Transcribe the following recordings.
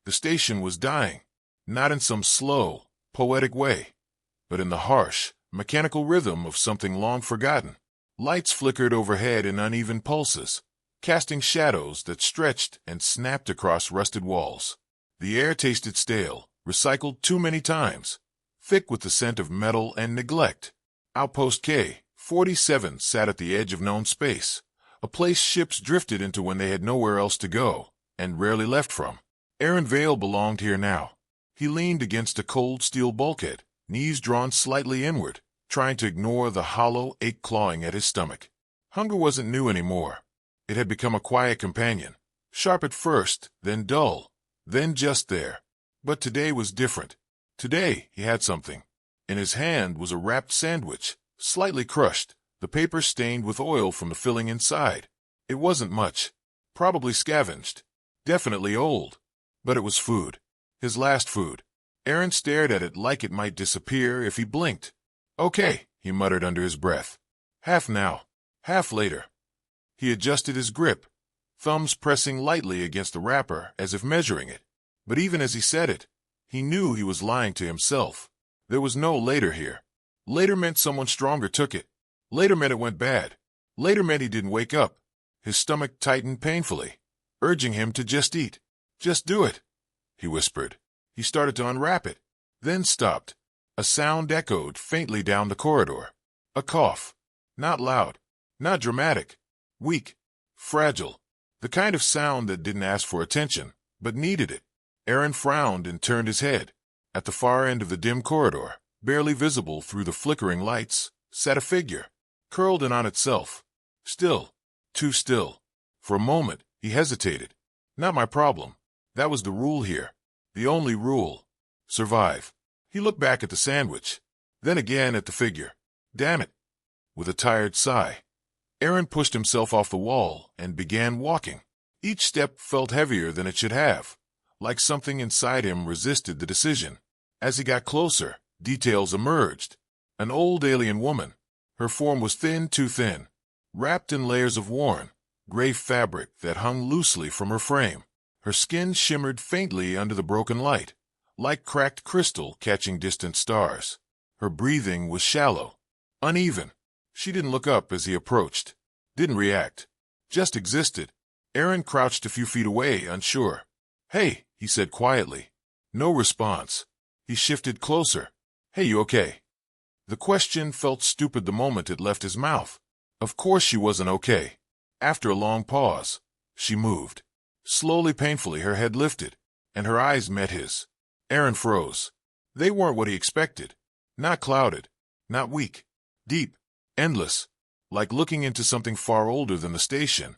The station was dying, not in some slow, poetic way, but in the harsh, mechanical rhythm of something long forgotten. Lights flickered overhead in uneven pulses, casting shadows that stretched and snapped across rusted walls. The air tasted stale, recycled too many times, thick with the scent of metal and neglect. Outpost K-47 sat at the edge of known space, a place ships drifted into when they had nowhere else to go, and rarely left from. Aaron Vale belonged here now. He leaned against a cold steel bulkhead, knees drawn slightly inward, trying to ignore the hollow ache clawing at his stomach. Hunger wasn't new anymore. It had become a quiet companion, sharp at first, then dull, then just there. But today was different. Today he had something. In his hand was a wrapped sandwich, slightly crushed, the paper stained with oil from the filling inside. It wasn't much. Probably scavenged. Definitely old. But it was food. His last food. Aaron stared at it like it might disappear if he blinked. Okay, he muttered under his breath. Half now. Half later. He adjusted his grip, thumbs pressing lightly against the wrapper as if measuring it. But even as he said it, he knew he was lying to himself. There was no later here. Later meant someone stronger took it. Later meant it went bad. Later meant he didn't wake up. His stomach tightened painfully, urging him to just eat. Just do it, he whispered. He started to unwrap it, then stopped. A sound echoed faintly down the corridor. A cough. Not loud, not dramatic. Weak, fragile. The kind of sound that didn't ask for attention, but needed it. Aaron frowned and turned his head. At the far end of the dim corridor, barely visible through the flickering lights, sat a figure, curled in on itself. Still. Too still. For a moment, he hesitated. Not my problem. That was the rule here. The only rule. Survive. He looked back at the sandwich, then again at the figure. Damn it. With a tired sigh, Aaron pushed himself off the wall and began walking. Each step felt heavier than it should have, like something inside him resisted the decision. As he got closer, details emerged. An old alien woman. Her form was thin, too thin, wrapped in layers of worn, gray fabric that hung loosely from her frame. Her skin shimmered faintly under the broken light, like cracked crystal catching distant stars. Her breathing was shallow, uneven. She didn't look up as he approached, didn't react, just existed. Aaron crouched a few feet away, unsure. Hey, he said quietly. No response. He shifted closer. Hey, you okay? The question felt stupid the moment it left his mouth. Of course she wasn't okay. After a long pause, she moved. Slowly, painfully, her head lifted, and her eyes met his. Aaron froze. They weren't what he expected. Not clouded, not weak. Deep, endless, like looking into something far older than the station,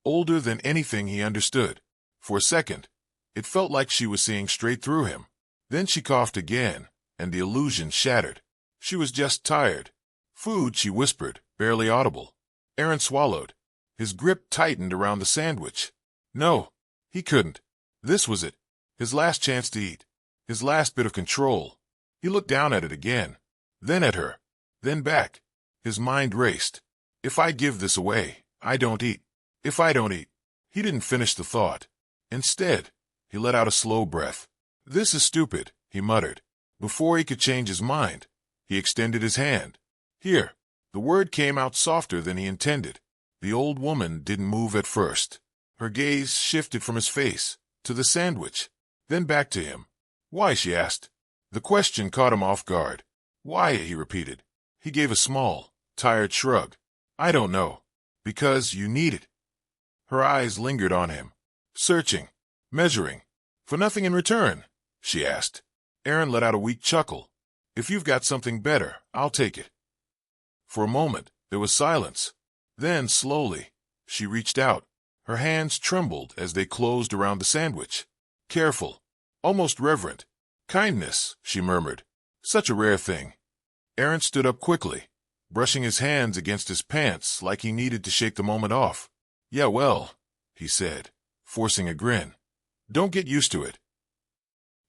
older than anything he understood. For a second, it felt like she was seeing straight through him. Then she coughed again, and the illusion shattered. She was just tired. Food, she whispered, barely audible. Aaron swallowed. His grip tightened around the sandwich. No, he couldn't. This was it. His last chance to eat. His last bit of control. He looked down at it again. Then at her. Then back. His mind raced. If I give this away, I don't eat. If I don't eat. He didn't finish the thought. Instead, he let out a slow breath. This is stupid, he muttered. Before he could change his mind, he extended his hand. Here. The word came out softer than he intended. The old woman didn't move at first. Her gaze shifted from his face to the sandwich, then back to him. Why, she asked. The question caught him off guard. Why, he repeated. He gave a small, tired shrug. I don't know. Because you need it. Her eyes lingered on him, searching, measuring. For nothing in return, she asked. Aaron let out a weak chuckle. If you've got something better, I'll take it. For a moment, there was silence. Then, slowly, she reached out. Her hands trembled as they closed around the sandwich. Careful, almost reverent. Kindness, she murmured. Such a rare thing. Aaron stood up quickly, brushing his hands against his pants like he needed to shake the moment off. Yeah, well, he said, forcing a grin. Don't get used to it.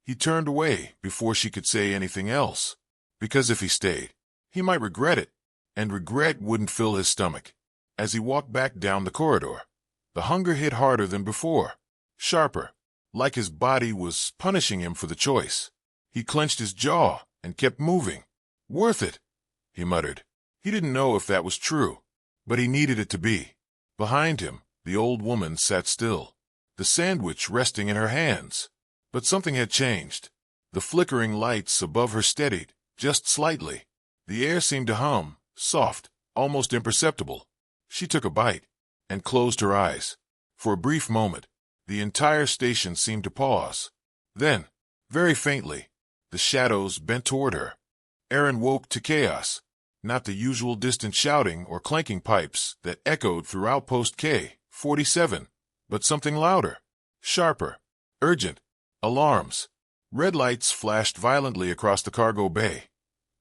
He turned away before she could say anything else, because if he stayed, he might regret it, and regret wouldn't fill his stomach. As he walked back down the corridor, the hunger hit harder than before, sharper, like his body was punishing him for the choice. He clenched his jaw and kept moving. "Worth it," he muttered. He didn't know if that was true, but he needed it to be. Behind him, the old woman sat still, the sandwich resting in her hands. But something had changed. The flickering lights above her steadied, just slightly. The air seemed to hum, soft, almost imperceptible. She took a bite and closed her eyes. For a brief moment, the entire station seemed to pause. Then, very faintly, the shadows bent toward her. Aaron woke to chaos, not the usual distant shouting or clanking pipes that echoed through Outpost K-47, but something louder, sharper, urgent. Alarms. Red lights flashed violently across the cargo bay,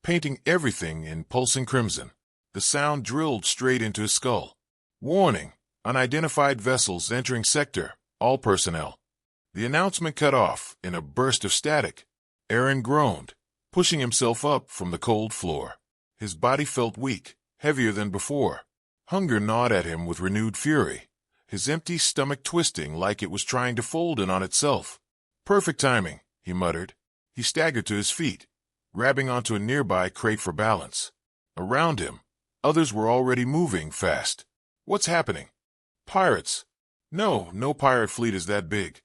painting everything in pulsing crimson. The sound drilled straight into his skull. "Warning! Unidentified vessels entering sector. All personnel." The announcement cut off in a burst of static. Aaron groaned, pushing himself up from the cold floor. His body felt weak, heavier than before. Hunger gnawed at him with renewed fury, his empty stomach twisting like it was trying to fold in on itself. "Perfect timing," he muttered. He staggered to his feet, grabbing onto a nearby crate for balance. Around him, others were already moving fast. "What's happening?" "Pirates." No pirate fleet is that big."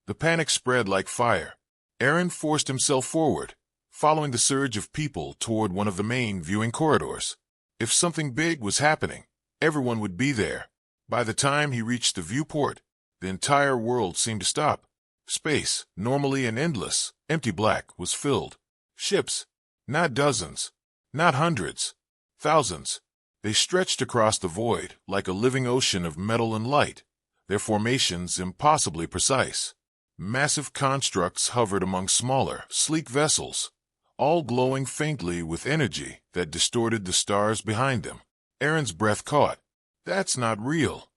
The panic spread like fire. Aaron forced himself forward, following the surge of people toward one of the main viewing corridors. If something big was happening, everyone would be there. By the time he reached the viewport, the entire world seemed to stop. Space, normally an endless, empty black, was filled. Ships, not dozens, not hundreds, thousands. They stretched across the void like a living ocean of metal and light, their formations impossibly precise. Massive constructs hovered among smaller, sleek vessels, all glowing faintly with energy that distorted the stars behind them. Aaron's breath caught. "That's not real,"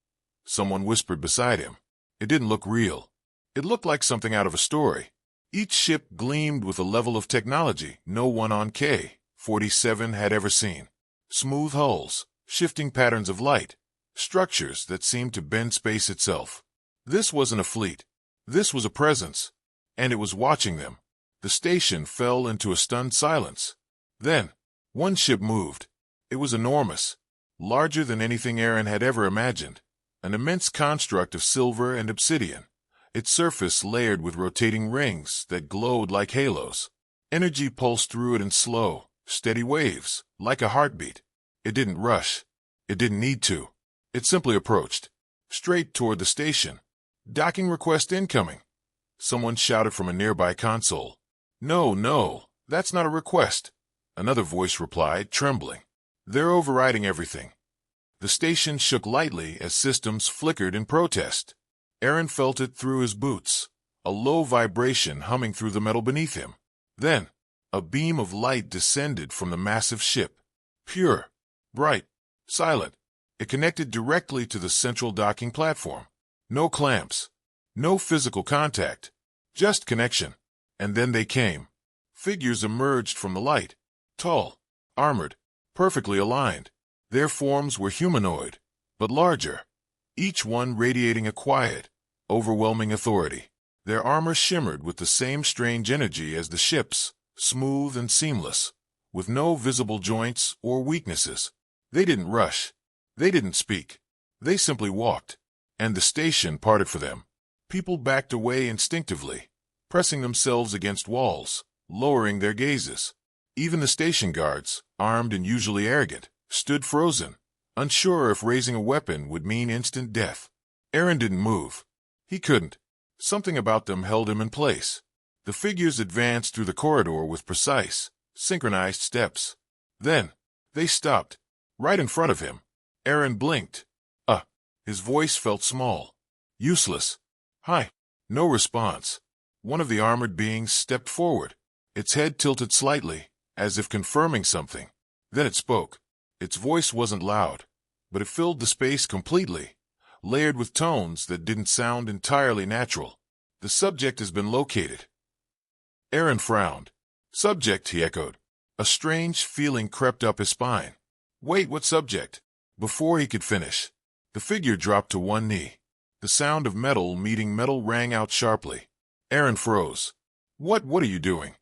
someone whispered beside him. It didn't look real. It looked like something out of a story. Each ship gleamed with a level of technology no one on K-47 had ever seen. Smooth hulls, shifting patterns of light, structures that seemed to bend space itself. This wasn't a fleet. This was a presence, and it was watching them. The station fell into a stunned silence. Then, one ship moved. It was enormous, larger than anything Aaron had ever imagined, an immense construct of silver and obsidian, its surface layered with rotating rings that glowed like halos. Energy pulsed through it in slow, steady waves, like a heartbeat. It didn't rush. It didn't need to. It simply approached, straight toward the station. "Docking request incoming," someone shouted from a nearby console. No, that's not a request," another voice replied, trembling. "They're overriding everything." The station shook lightly as systems flickered in protest. Aaron felt it through his boots, a low vibration humming through the metal beneath him. Then, a beam of light descended from the massive ship. Pure, bright, silent. It connected directly to the central docking platform. No clamps, no physical contact, just connection. And then they came. Figures emerged from the light, tall, armored, perfectly aligned. Their forms were humanoid, but larger, each one radiating a quiet, overwhelming authority. Their armor shimmered with the same strange energy as the ship's, smooth and seamless, with no visible joints or weaknesses. They didn't rush. They didn't speak. They simply walked, and the station parted for them. People backed away instinctively, pressing themselves against walls, lowering their gazes. Even the station guards, armed and usually arrogant, stood frozen, unsure if raising a weapon would mean instant death. Aaron didn't move. He couldn't. Something about them held him in place. The figures advanced through the corridor with precise, synchronized steps. Then, they stopped, right in front of him. Aaron blinked. His voice felt small, useless. "Hi." No response. One of the armored beings stepped forward, its head tilted slightly, as if confirming something. Then it spoke. Its voice wasn't loud, but it filled the space completely, layered with tones that didn't sound entirely natural. "The subject has been located." Aaron frowned. "Subject," he echoed. A strange feeling crept up his spine. "Wait, what subject?" Before he could finish, the figure dropped to one knee. The sound of metal meeting metal rang out sharply. Aaron froze. What are you doing?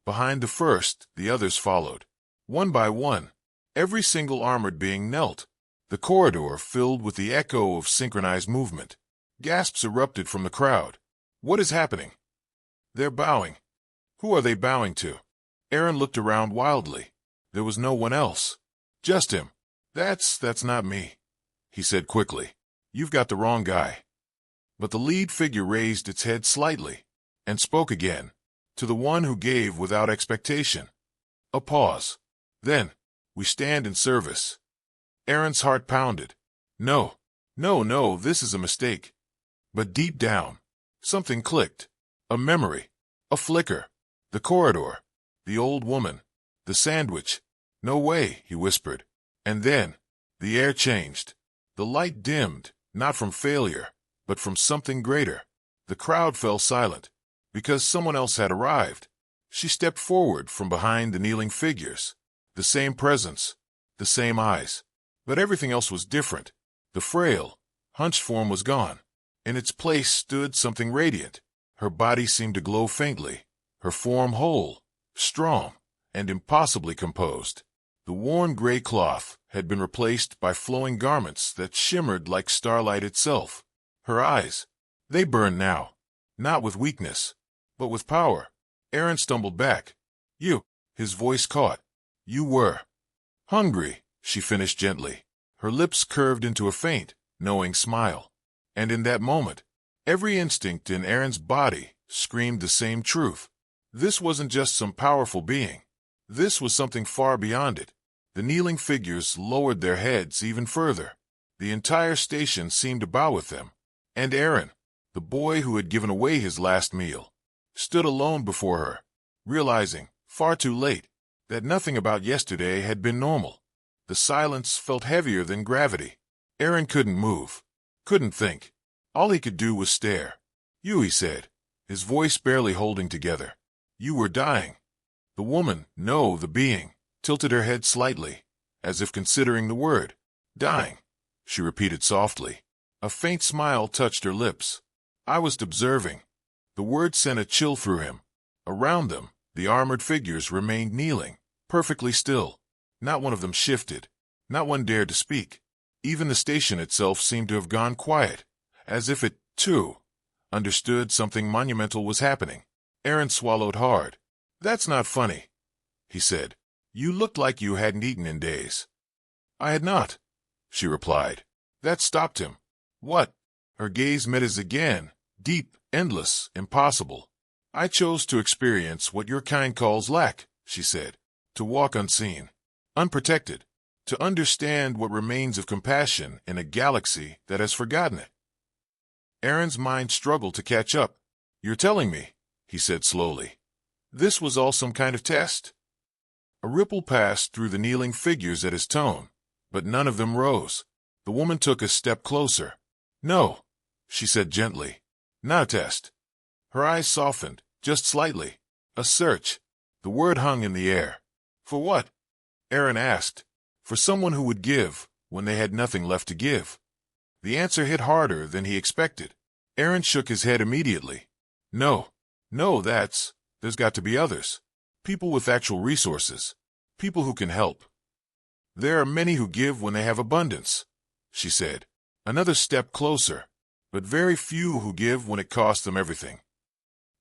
Behind the first, the others followed. One by one, every single armored being knelt. The corridor filled with the echo of synchronized movement. Gasps erupted from the crowd. What is happening? They're bowing. Who are they bowing to? Aaron looked around wildly. There was no one else. Just him. That's not me, he said quickly. You've got the wrong guy. But the lead figure raised its head slightly and spoke again, to the one who gave without expectation. A pause. Then, we stand in service. Aaron's heart pounded. No, this is a mistake. But deep down, something clicked. A memory. A flicker. The corridor. The old woman. The sandwich. No way, he whispered. And then, the air changed. The light dimmed, not from failure, but from something greater. The crowd fell silent, because someone else had arrived. She stepped forward from behind the kneeling figures. The same presence, the same eyes. But everything else was different. The frail, hunched form was gone. In its place stood something radiant. Her body seemed to glow faintly, her form whole, strong, and impossibly composed. The worn gray cloth had been replaced by flowing garments that shimmered like starlight itself. Her eyes, they burned now, not with weakness, but with power. Aaron stumbled back. You, his voice caught. You were hungry, she finished gently. Her lips curved into a faint, knowing smile. And in that moment, every instinct in Aaron's body screamed the same truth. This wasn't just some powerful being. This was something far beyond it. The kneeling figures lowered their heads even further. The entire station seemed to bow with them. And Aaron, the boy who had given away his last meal, stood alone before her, realizing, far too late, that nothing about yesterday had been normal. The silence felt heavier than gravity. Aaron couldn't move, couldn't think. All he could do was stare. You, he said, his voice barely holding together. You were dying. The woman, no, the being, tilted her head slightly, as if considering the word. Dying, she repeated softly. A faint smile touched her lips. I was observing. The word sent a chill through him. Around them, the armored figures remained kneeling, perfectly still. Not one of them shifted. Not one dared to speak. Even the station itself seemed to have gone quiet, as if it, too, understood something monumental was happening. Aaron swallowed hard. That's not funny, he said. You looked like you hadn't eaten in days. I had not, she replied. That stopped him. What? Her gaze met his again, deep, endless, impossible. I chose to experience what your kind calls lack, she said. To walk unseen, unprotected, to understand what remains of compassion in a galaxy that has forgotten it. Aaron's mind struggled to catch up. You're telling me, he said slowly. This was all some kind of test? A ripple passed through the kneeling figures at his tone, but none of them rose. The woman took a step closer. No, she said gently. Not a test. Her eyes softened, just slightly. A search. The word hung in the air. For what? Aaron asked. For someone who would give when they had nothing left to give. The answer hit harder than he expected. Aaron shook his head immediately. No, there's got to be others. People with actual resources. People who can help. There are many who give when they have abundance, she said. Another step closer, but very few who give when it costs them everything.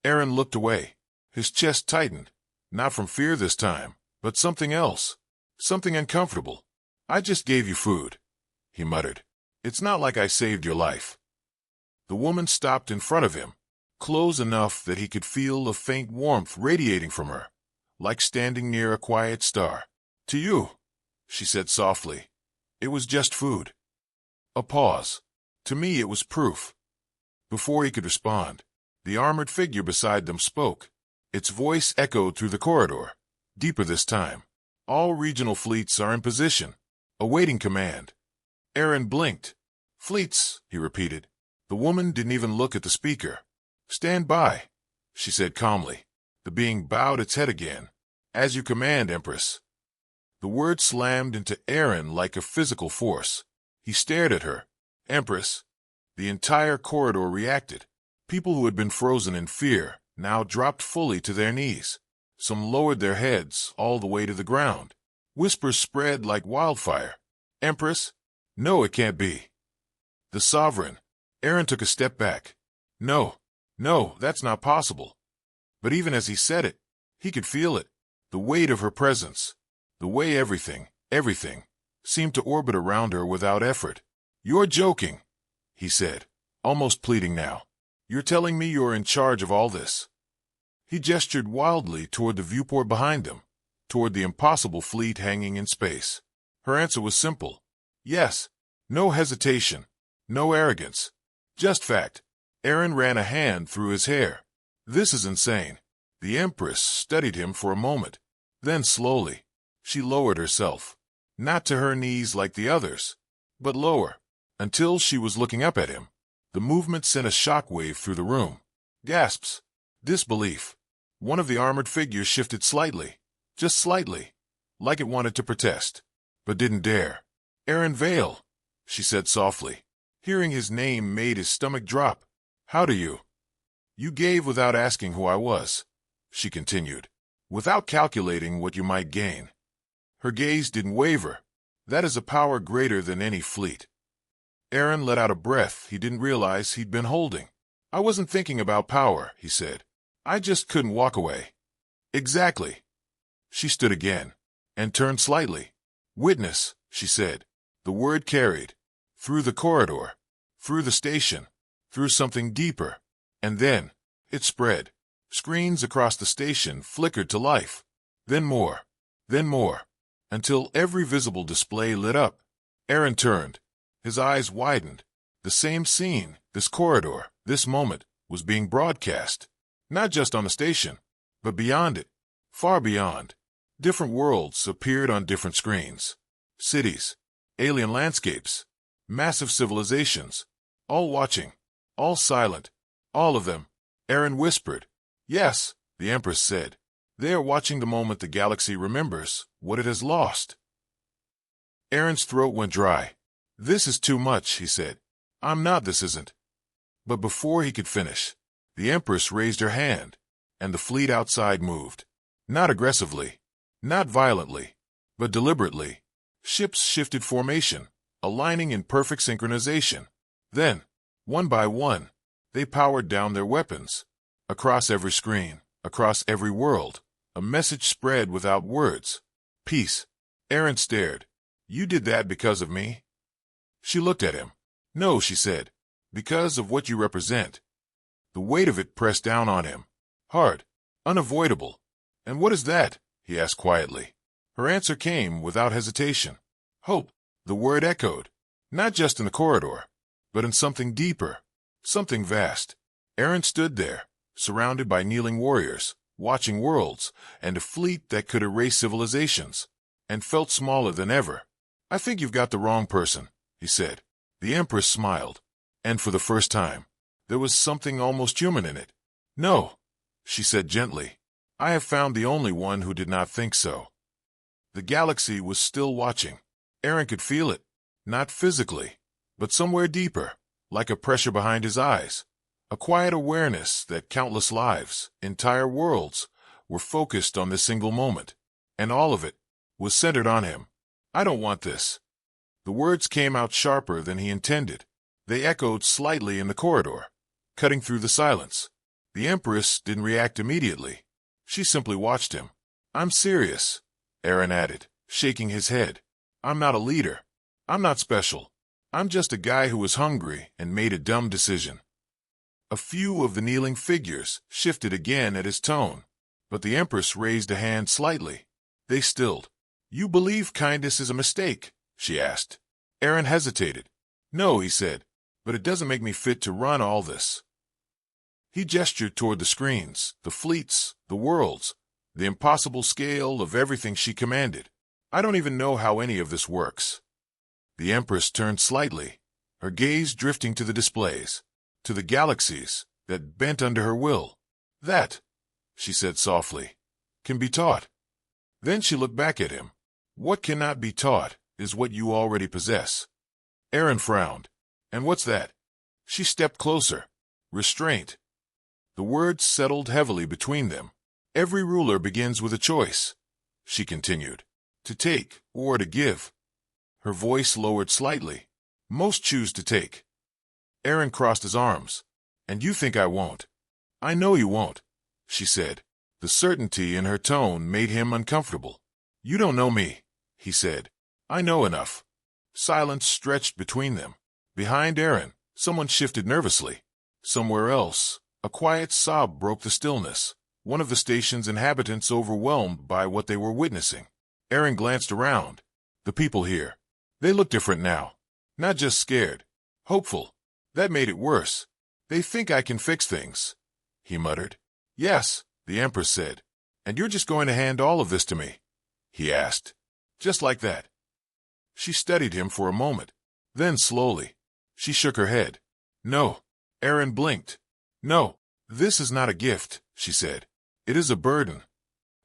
Aaron looked away. His chest tightened, not from fear this time, but something else, something uncomfortable. I just gave you food, he muttered. It's not like I saved your life. The woman stopped in front of him, close enough that he could feel a faint warmth radiating from her, like standing near a quiet star. To you, she said softly. It was just food. A pause. To me it was proof. Before he could respond, the armored figure beside them spoke. Its voice echoed through the corridor, deeper this time. All regional fleets are in position, awaiting command. Aaron blinked. Fleets, he repeated. The woman didn't even look at the speaker. Stand by, she said calmly. The being bowed its head again. As you command, Empress. The word slammed into Aaron like a physical force. He stared at her. Empress. The entire corridor reacted. People who had been frozen in fear now dropped fully to their knees. Some lowered their heads all the way to the ground. Whispers spread like wildfire. Empress? No, it can't be. The sovereign. Aaron took a step back. No, that's not possible. But even as he said it, he could feel it. The weight of her presence. The way everything, seemed to orbit around her without effort. You're joking, he said, almost pleading now. You're telling me you're in charge of all this? He gestured wildly toward the viewport behind them, toward the impossible fleet hanging in space. Her answer was simple. Yes. No hesitation. No arrogance. Just fact. Aaron ran a hand through his hair. This is insane. The Empress studied him for a moment. Then slowly, she lowered herself. Not to her knees like the others, but lower, until she was looking up at him. The movement sent a shockwave through the room. Gasps. Disbelief. One of the armored figures shifted slightly, just slightly, like it wanted to protest, but didn't dare. Aaron Vale, she said softly. Hearing his name made his stomach drop. How do you? You gave without asking who I was, she continued, without calculating what you might gain. Her gaze didn't waver. That is a power greater than any fleet. Aaron let out a breath he didn't realize he'd been holding. I wasn't thinking about power, he said. I just couldn't walk away. Exactly. She stood again, and turned slightly. Witness, she said. The word carried. Through the corridor. Through the station. Through something deeper. And then, it spread. Screens across the station flickered to life. Then more. Then more. Until every visible display lit up. Aaron turned. His eyes widened. The same scene, this corridor, this moment, was being broadcast. Not just on the station, but beyond it. Far beyond. Different worlds appeared on different screens. Cities. Alien landscapes. Massive civilizations. All watching. All silent. All of them. Aaron whispered. Yes, the Empress said. They are watching the moment the galaxy remembers what it has lost. Aaron's throat went dry. This is too much, he said. This isn't. But before he could finish, the Empress raised her hand, and the fleet outside moved. Not aggressively, not violently, but deliberately. Ships shifted formation, aligning in perfect synchronization. Then, one by one, they powered down their weapons. Across every screen, across every world, a message spread without words. Peace. Aaron stared. You did that because of me? She looked at him. No, she said. Because of what you represent. The weight of it pressed down on him. Hard. Unavoidable. And what is that? He asked quietly. Her answer came without hesitation. Hope. The word echoed. Not just in the corridor, but in something deeper. Something vast. Aaron stood there, surrounded by kneeling warriors, watching worlds, and a fleet that could erase civilizations, and felt smaller than ever. I think you've got the wrong person, he said. The Empress smiled. And for the first time, there was something almost human in it. No, she said gently. I have found the only one who did not think so. The galaxy was still watching. Aaron could feel it. Not physically, but somewhere deeper, like a pressure behind his eyes. A quiet awareness that countless lives, entire worlds, were focused on this single moment. And all of it was centered on him. I don't want this. The words came out sharper than he intended. They echoed slightly in the corridor, cutting through the silence. The Empress didn't react immediately. She simply watched him. I'm serious, Aaron added, shaking his head. I'm not a leader. I'm not special. I'm just a guy who was hungry and made a dumb decision. A few of the kneeling figures shifted again at his tone, but the Empress raised a hand slightly. They stilled. You believe kindness is a mistake? She asked. Aaron hesitated. No, he said, but it doesn't make me fit to run all this. He gestured toward the screens, the fleets, the worlds, the impossible scale of everything she commanded. I don't even know how any of this works. The Empress turned slightly, her gaze drifting to the displays, to the galaxies that bent under her will. That, she said softly, can be taught. Then she looked back at him. What cannot be taught is what you already possess. Aaron frowned. And what's that? She stepped closer. restraint. The words settled heavily between them. Every ruler begins with a choice, she continued, to take or to give. Her voice lowered slightly. Most choose to take. Aaron crossed his arms. And you think I won't? I know you won't, she said. The certainty in her tone made him uncomfortable. You don't know me, he said. I know enough. Silence stretched between them. Behind Aaron, someone shifted nervously. Somewhere else, a quiet sob broke the stillness, one of the station's inhabitants overwhelmed by what they were witnessing. Aaron glanced around. The people here. They look different now. Not just scared. Hopeful. That made it worse. They think I can fix things, he muttered. Yes, the Empress said. And you're just going to hand all of this to me? He asked. Just like that. She studied him for a moment. Then slowly, she shook her head. No. Aaron blinked. No, this is not a gift, she said. It is a burden.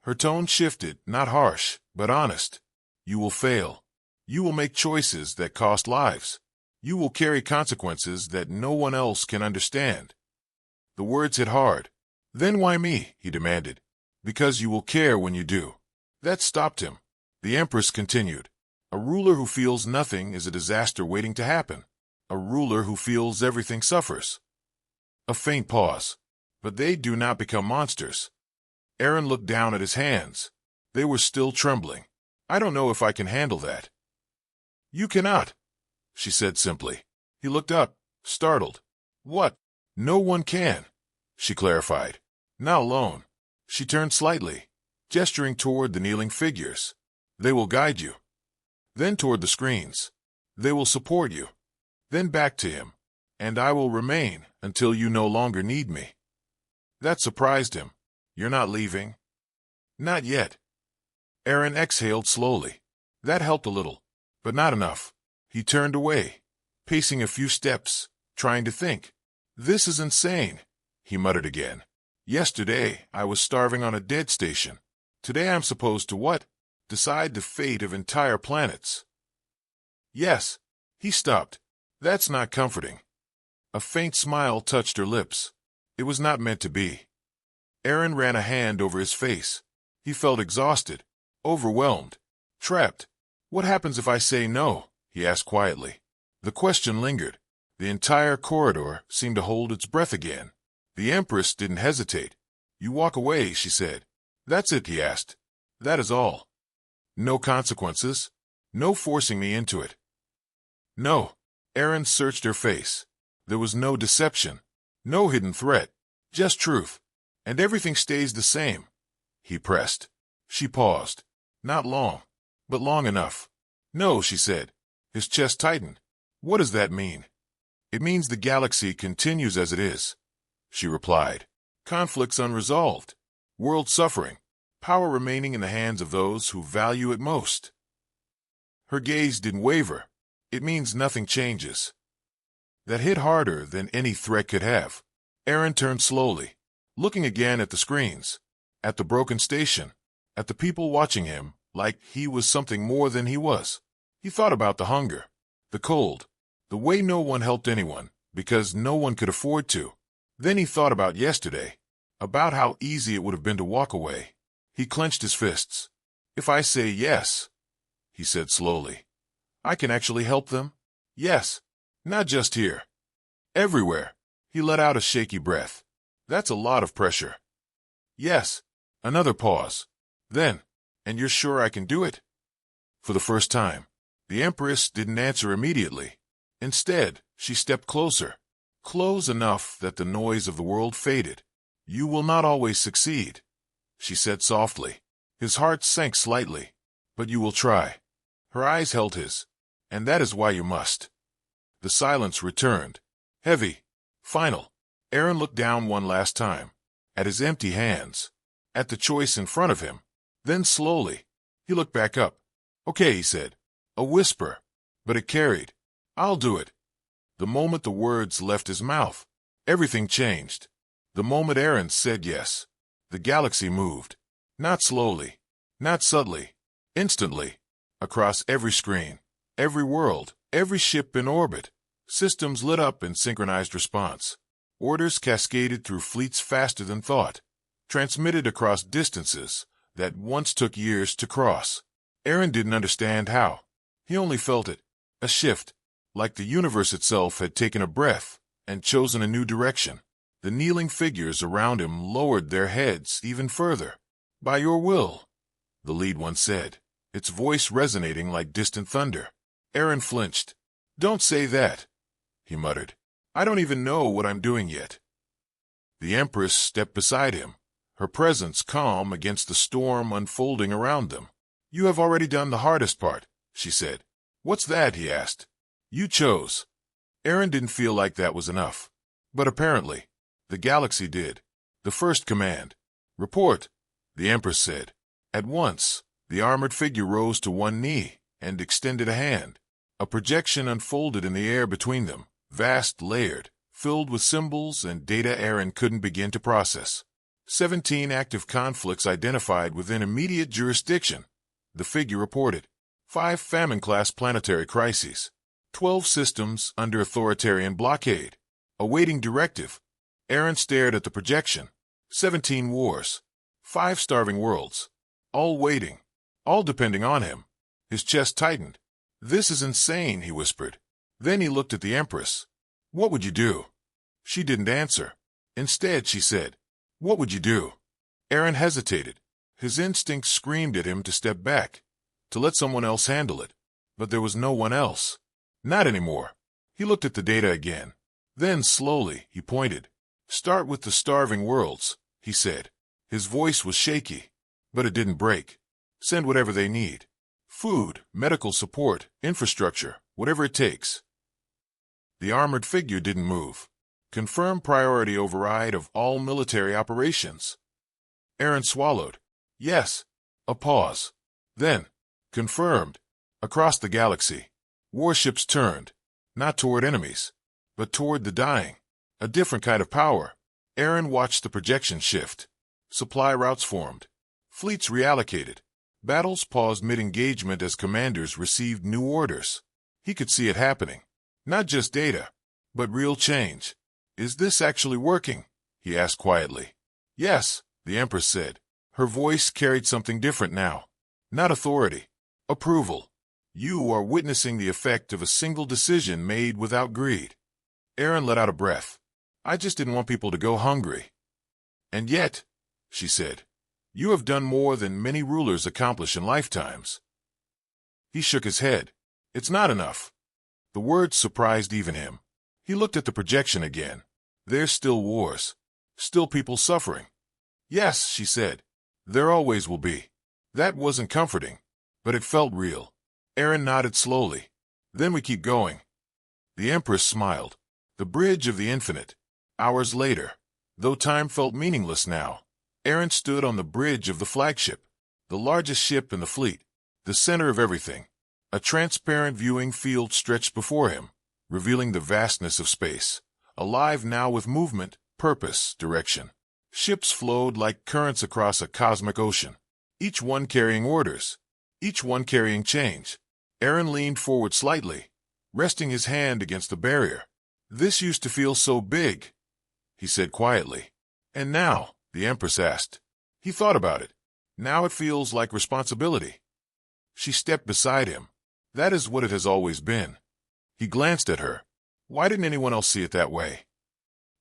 Her tone shifted, not harsh, but honest. You will fail. You will make choices that cost lives. You will carry consequences that no one else can understand. The words hit hard. Then why me? He demanded. Because you will care when you do. That stopped him. The Empress continued. A ruler who feels nothing is a disaster waiting to happen. A ruler who feels everything suffers. A faint pause. But they do not become monsters. Aaron looked down at his hands. They were still trembling. I don't know if I can handle that. You cannot, she said simply. He looked up, startled. What? No one can, she clarified. Not alone. She turned slightly, gesturing toward the kneeling figures. They will guide you. Then toward the screens. They will support you. Then back to him. And I will remain until you no longer need me. That surprised him. You're not leaving? Not yet. Aaron exhaled slowly. That helped a little, but not enough. He turned away, pacing a few steps, trying to think. This is insane, he muttered again. Yesterday, I was starving on a dead station. Today I'm supposed to what? Decide the fate of entire planets. Yes. He stopped. That's not comforting. A faint smile touched her lips. It was not meant to be. Aaron ran a hand over his face. He felt exhausted, overwhelmed, trapped. What happens if I say no? He asked quietly. The question lingered. The entire corridor seemed to hold its breath again. The Empress didn't hesitate. You walk away, she said. That's it, he asked. That is all. No consequences. No forcing me into it. No. Aaron searched her face. There was no deception. No hidden threat. Just truth. And everything stays the same. He pressed. She paused. Not long, but long enough. No, she said. His chest tightened. What does that mean? It means the galaxy continues as it is, she replied. Conflicts unresolved. World suffering. Power remaining in the hands of those who value it most. Her gaze didn't waver. It means nothing changes. That hit harder than any threat could have. Aaron turned slowly, looking again at the screens, at the broken station, at the people watching him like he was something more than he was. He thought about the hunger, the cold, the way no one helped anyone because no one could afford to. Then he thought about yesterday, about how easy it would have been to walk away. He clenched his fists. If I say yes, he said slowly, I can actually help them? Yes. Not just here. Everywhere. He let out a shaky breath. That's a lot of pressure. Yes. Another pause. Then, and you're sure I can do it? For the first time, the Empress didn't answer immediately. Instead, she stepped closer. Close enough that the noise of the world faded. You will not always succeed, she said softly. His heart sank slightly. But you will try. Her eyes held his. And that is why you must. The silence returned. Heavy. Final. Aaron looked down one last time. At his empty hands. At the choice in front of him. Then slowly, he looked back up. Okay, he said. A whisper. But it carried. I'll do it. The moment the words left his mouth, everything changed. The moment Aaron said yes, the galaxy moved. Not slowly. Not subtly. Instantly. Across every screen. Every world. Every ship in orbit. Systems lit up in synchronized response. Orders cascaded through fleets faster than thought, transmitted across distances that once took years to cross. Aaron didn't understand how. He only felt it, a shift, like the universe itself had taken a breath and chosen a new direction. The kneeling figures around him lowered their heads even further. "By your will," the lead one said, its voice resonating like distant thunder. Aaron flinched. "Don't say that," he muttered. "I don't even know what I'm doing yet." The Empress stepped beside him, her presence calm against the storm unfolding around them. "You have already done the hardest part," she said. "What's that?" he asked. "You chose." Aaron didn't feel like that was enough. But apparently, the galaxy did. The first command. "Report," the Empress said. At once, the armored figure rose to one knee and extended a hand. A projection unfolded in the air between them, vast, layered, filled with symbols and data Aaron couldn't begin to process. 17 active conflicts identified within immediate jurisdiction, the figure reported. 5 famine-class planetary crises. 12 systems under authoritarian blockade. Awaiting directive. Aaron stared at the projection. 17 wars. 5 starving worlds. All waiting. All depending on him. His chest tightened. "This is insane," he whispered. Then he looked at the Empress. "What would you do?" She didn't answer. Instead, she said, "What would you do?" Aaron hesitated. His instinct screamed at him to step back, to let someone else handle it. But there was no one else. Not anymore. He looked at the data again. Then, slowly, he pointed. "Start with the starving worlds," he said. His voice was shaky, but it didn't break. "Send whatever they need. Food, medical support, infrastructure, whatever it takes." The armored figure didn't move. "Confirm priority override of all military operations." Aaron swallowed. "Yes." A pause. Then, "Confirmed." Across the galaxy, warships turned, not toward enemies, but toward the dying. A different kind of power. Aaron watched the projection shift. Supply routes formed. Fleets reallocated. Battles paused mid-engagement as commanders received new orders. He could see it happening. Not just data, but real change. "Is this actually working?" he asked quietly. "Yes," the Empress said. Her voice carried something different now. Not authority. Approval. "You are witnessing the effect of a single decision made without greed." Aaron let out a breath. "I just didn't want people to go hungry." "And yet," she said, "you have done more than many rulers accomplish in lifetimes." He shook his head. "It's not enough." The words surprised even him. He looked at the projection again. "There's still wars. Still people suffering." "Yes," she said. "There always will be." That wasn't comforting, but it felt real. Aaron nodded slowly. "Then we keep going." The Empress smiled. The bridge of the infinite. Hours later, though time felt meaningless now, Aaron stood on the bridge of the flagship, the largest ship in the fleet, the center of everything. A transparent viewing field stretched before him, revealing the vastness of space, alive now with movement, purpose, direction. Ships flowed like currents across a cosmic ocean, each one carrying orders, each one carrying change. Aaron leaned forward slightly, resting his hand against the barrier. "This used to feel so big," he said quietly. "And now?" the Empress asked. He thought about it. "Now it feels like responsibility." She stepped beside him. "That is what it has always been." He glanced at her. "Why didn't anyone else see it that way?"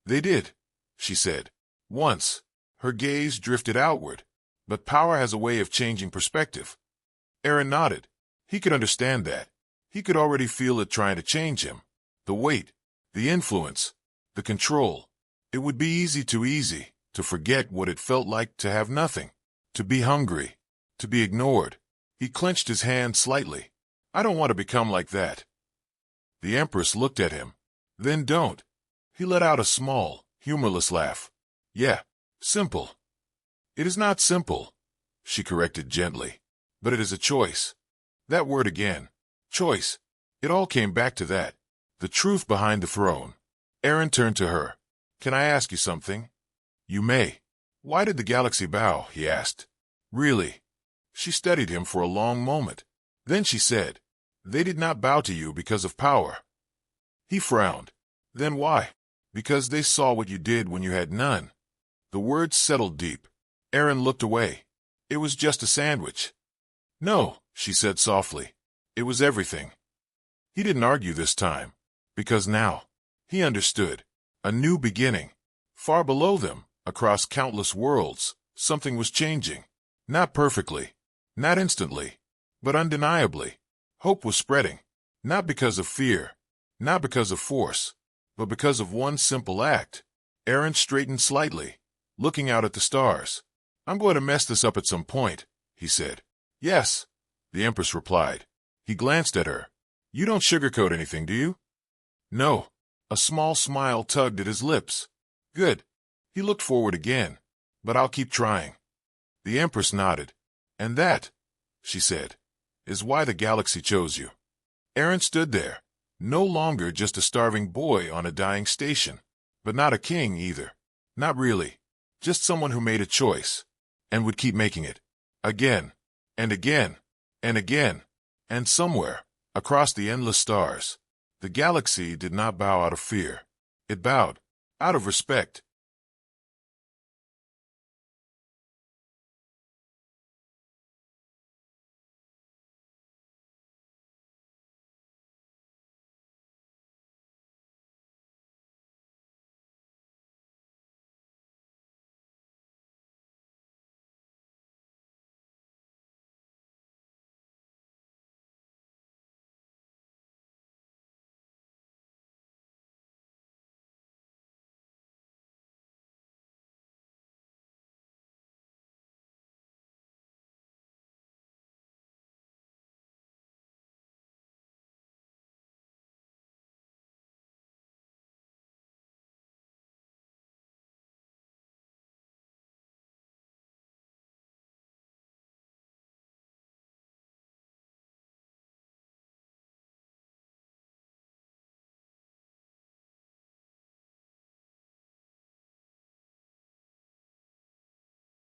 "They did," she said. "Once." Her gaze drifted outward. "But power has a way of changing perspective." Aaron nodded. He could understand that. He could already feel it trying to change him. The weight, the influence, the control. It would be easy to forget what it felt like to have nothing, to be hungry, to be ignored. He clenched his hand slightly. "I don't want to become like that." The Empress looked at him. "Then don't." He let out a small, humorless laugh. "Yeah, simple." "It is not simple," she corrected gently, "but it is a choice." That word again. Choice. It all came back to that. The truth behind the throne. Aaron turned to her. "Can I ask you something?" "You may." "Why did the galaxy bow?" he asked. "Really?" She studied him for a long moment. Then she said, "They did not bow to you because of power." He frowned. "Then why?" Because they saw what you did when you had none. The words settled deep. Aaron looked away. It was just a sandwich. No, she said softly. It was everything. He didn't argue this time, because now he understood. A new beginning. Far below them, across countless worlds, something was changing. Not perfectly, not instantly, but undeniably. Hope was spreading, not because of fear, not because of force, but because of one simple act. Aaron straightened slightly, looking out at the stars. I'm going to mess this up at some point, he said. Yes, the Empress replied. He glanced at her. You don't sugarcoat anything, do you? No. A small smile tugged at his lips. Good. He looked forward again. But I'll keep trying. The Empress nodded. And that, she said, is why the galaxy chose you. Aaron stood there, no longer just a starving boy on a dying station, but not a king either. Not really. Just someone who made a choice, and would keep making it. Again, and again, and again, and somewhere, across the endless stars, the galaxy did not bow out of fear. It bowed, out of respect.